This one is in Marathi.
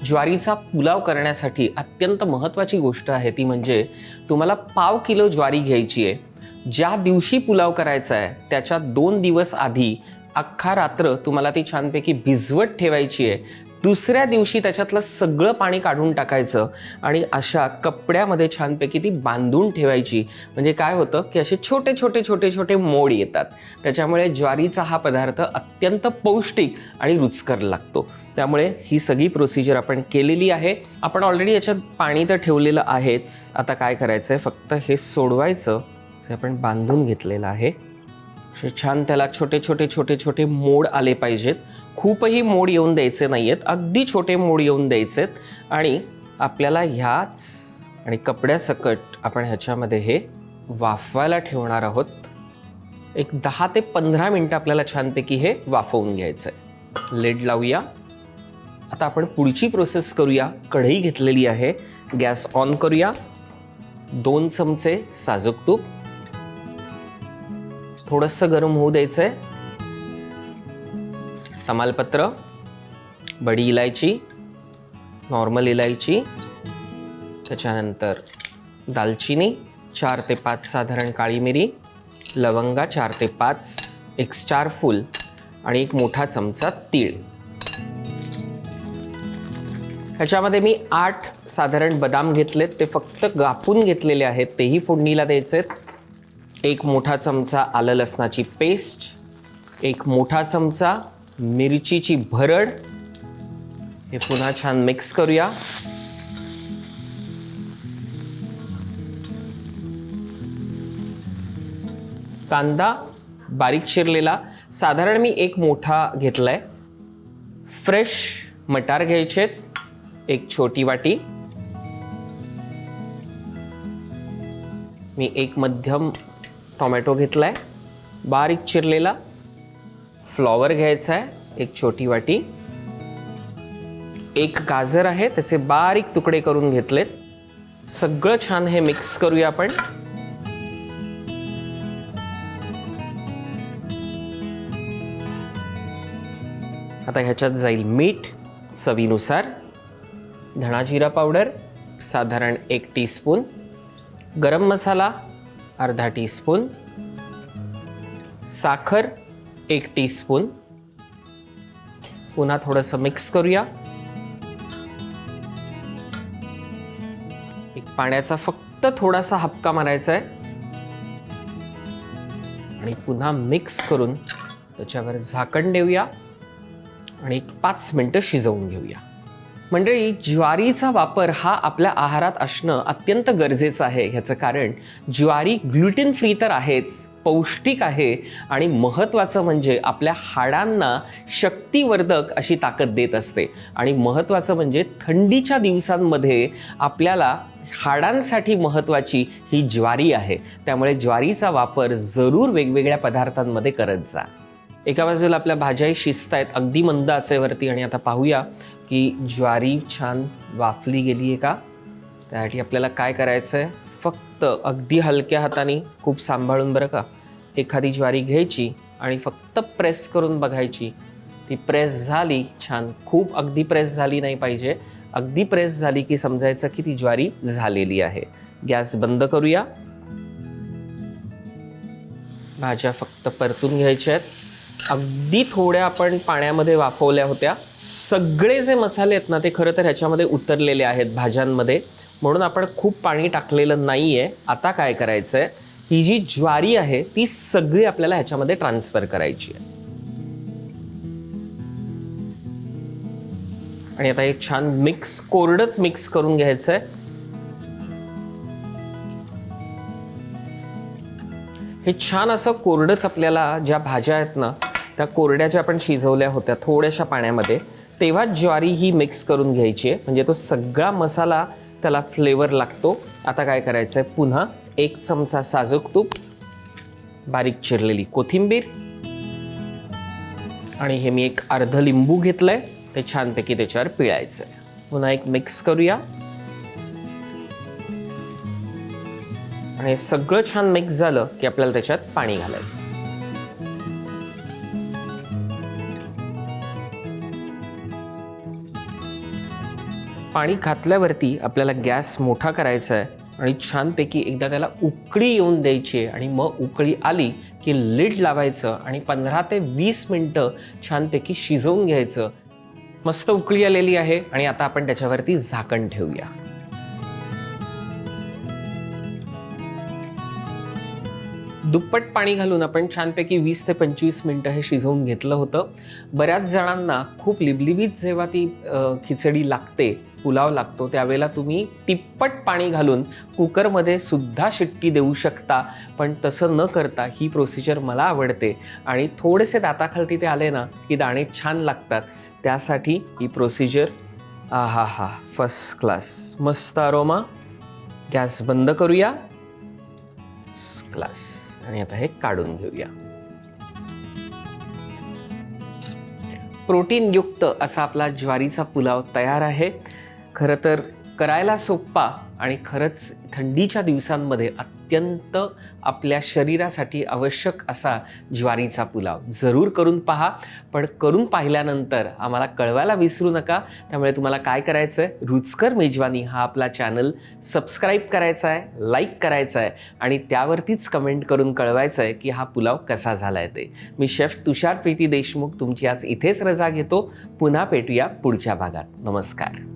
ज्वारीचा पुलाव करण्यासाठी अत्यंत महत्त्वाची गोष्ट आहे ती म्हणजे तुम्हाला पाव किलो ज्वारी घ्यायची आहे। ज्या दिवशी पुलाव करायचा आहे त्याच्या 2 दिवस आधी अख्खा रात्र तुम्हाला ती छानपैकी भिजवत ठेवायची आहे। दुसऱ्या दिवशी त्याच्यातलं सगळं पाणी काढून टाकायचं आणि अशा कपड्यामध्ये छानपैकी ती बांधून ठेवायची। म्हणजे काय होतं की असे छोटे छोटे छोटे छोटे मोड येतात, त्याच्यामुळे ज्वारीचा हा पदार्थ अत्यंत पौष्टिक आणि रुचकर लागतो। त्यामुळे ही सगळी प्रोसिजर आपण केलेली आहे। आपण ऑलरेडी याच्यात पाणी तर ठेवलेलं आहेच। आता काय करायचं आहे, फक्त हे सोडवायचं। हे आपण बांधून घेतलेलं आहे। छान त्याला छोटे छोटे छोटे छोटे मोड आले पाहिजेत, खूपही मोड येऊन द्यायचे नाहीयेत, अगदी छोटे मोड येऊन द्यायचेत। आणि आपल्याला ह्याच आणि कपड्यासकट आपण ह्याच्यामध्ये हे वाफवायला ठेवणार आहोत। एक 10 ते 15 मिनिटं आपल्याला छानपैकी हे वाफवून घ्यायचं आहे। लिड लावूया। आता आपण पुढची प्रोसेस करूया। कढई घेतलेली आहे, गॅस ऑन करूया। 2 चमचे साजूक तूप थोडंसं गरम होऊ द्यायचंय। तमालपत्र, बडी इलायची, नॉर्मल इलायची, त्याच्यानंतर दालचिनी 4 ते 5 साधारण काळी मिरी, लवंगा 4 ते 5, एक स्टार फूल आणि एक मोठा चमचा तीळ। ह्याच्यामध्ये मी 8 साधारण बदाम घेतलेत, ते फक्त कापून घेतलेले आहेत, तेही फोडणीला द्यायचेत। एक मोठा चमचा आलं लसणाची पेस्ट, एक मोठा चमचा मिरचीची भरड। हे पुन्हा छान मिक्स करूया। कांदा बारीक चिरलेला साधारण मी एक मोठा घेतलाय। फ्रेश मटार घ्यायचेत, एक छोटी वाटी। मी एक मध्यम टोमॅटो घेतलाय बारीक चिरलेला। फ्लॉवर घ्यायचा आहे, एक छोटी वाटी। एक गाजर आहे, त्याचे बारीक तुकडे करून घेतलेत। सगळं छान हे मिक्स करूया आपण। आता ह्याच्यात जाईल मीठ चवीनुसार, धणा जिरा पावडर साधारण 1 टीस्पून, गरम मसाला अर्धा टीस्पून, साखर 1 टीस्पून। पुन्हा थोडंसं मिक्स करूया। एक पाण्याचा फक्त थोडासा हबका मारायचा आहे आणि पुन्हा मिक्स करून त्याच्यावर झाकण देऊया आणि 5 मिनिटं शिजवून घेऊया। मंडळी, ज्वारीचा वापर हा आपल्या आहारात असणं अत्यंत गरजेचं आहे। ह्याचं कारण ज्वारी ग्लुटेन फ्री तर आहेच, पौष्टिक आहे आणि महत्त्वाचं म्हणजे आपल्या हाडांना शक्तिवर्धक अशी ताकद देत असते। आणि महत्त्वाचं म्हणजे थंडीच्या दिवसांमध्ये आपल्याला हाडांसाठी महत्त्वाची ही ज्वारी आहे। त्यामुळे ज्वारीचा वापर जरूर वेगवेगळ्या पदार्थांमध्ये करत जा। एका बाजूला आपल्या भाज्याही शिजत आहेत अगदी मंद आचेवरती, आणि आता पाहूया की ज्वारी छान वाफली गेली आहे का। त्यासाठी आपल्याला काय करायचं आहे, फक्त अगदी हलक्या हाताने, खूप सांभाळून बरं का, एखादी ज्वारी घ्यायची आणि फक्त प्रेस करून बघायची। ती प्रेस झाली छान, खूप अगदी प्रेस झाली नाही पाहिजे, अगदी प्रेस झाली की समजायचं की ती ज्वारी झालेली आहे। गॅस बंद करूया। भाज्या फक्त परतून घ्यायच्या आहेत। अगदी थोड्या आपण पाण्यामध्ये वाफवल्या होत्या। सगळे जे मसाले आहेत ना ते खरं तर ह्याच्यामध्ये उतरलेले आहेत भाज्यांमध्ये, म्हणून आपण खूप पाणी टाकलेलं नाही आहे। आता काय करायचं आहे, ही जी ज्वारी आहे ती सगळी आपल्याला ह्याच्यामध्ये ट्रान्सफर करायची आहे। आणि आता हे छान मिक्स, कोरडंच मिक्स करून घ्यायचं आहे। हे छान असं कोरडंच, आपल्याला ज्या भाज्या आहेत ना त्या कोरड्या ज्या आपण शिजवल्या होत्या थोड्याशा पाण्यामध्ये, तेव्हा ज्वारी ही मिक्स करून घ्यायची आहे, म्हणजे तो सगळा मसाला त्याला फ्लेवर लागतो। आता काय करायचं आहे, पुन्हा 1 चमचा साजूक तूप, बारीक चिरलेली कोथिंबीर, आणि हे मी एक अर्ध लिंबू घेतलंय, ते छानपैकी त्याच्यावर पिळायचं आहे। पुन्हा एक मिक्स करूया आणि सगळं छान मिक्स झालं की आपल्याला त्याच्यात पाणी घालायचं। पाणी घातल्यावरती आपल्याला गॅस मोठा करायचा आहे आणि छानपैकी एकदा त्याला उकळी येऊन द्यायची आहे आणि मग उकळी आली की लिड लावायचं आणि 15 ते 20 मिनटं छानपैकी शिजवून घ्यायचं. मस्त उकळी आलेली आहे आणि आता आपण त्याच्यावरती झाकण ठेवूया. दुप्पट पाणी घालून आपण छानपैकी 20 ते 25 मिनटं हे शिजवून घेतलं होतं. बऱ्याच जणांना खूप लिबलिबीत जेव्हा ती खिचडी लागते, पुलाव लागतो, त्यावेळेला तुम्ही तिप्पट पाणी घालून कुकरमध्ये सुद्धा शिट्टी देऊ शकता. पण तसं न करता ही प्रोसिजर मला आवडते आणि थोडेसे दाताखालती ते आले ना की दाणे छान लागतात. त्यासाठी ही प्रोसिजर आहा फर्स्ट क्लास. मस्त अरोमा. गॅस बंद करूया. क्लास. आणि आता हे काढून घेऊया. प्रोटीनयुक्त असा आपला ज्वारीचा पुलाव तयार आहे. खरं तर करायला सोपा आणि खरंच थंडीच्या दिवसांमध्ये अत्यंत आपल्या शरीरासाठी आवश्यक असा ज्वारीचा पुलाव जरूर करून पहा. पण करून पाहिल्यानंतर आम्हाला कळवायला विसरू नका. त्यामुळे तुम्हाला काय करायचं आहे, रुचकर मेजवानी हा आपला चॅनल सबस्क्राईब करायचा आहे, लाईक करायचा आहे आणि त्यावरतीच कमेंट करून कळवायचं आहे की हा पुलाव कसा झाला आहे ते. मी शेफ तुषार प्रीती देशमुख तुमची आज इथेच रजा घेतो. पुन्हा भेटूया पुढच्या भागात. नमस्कार.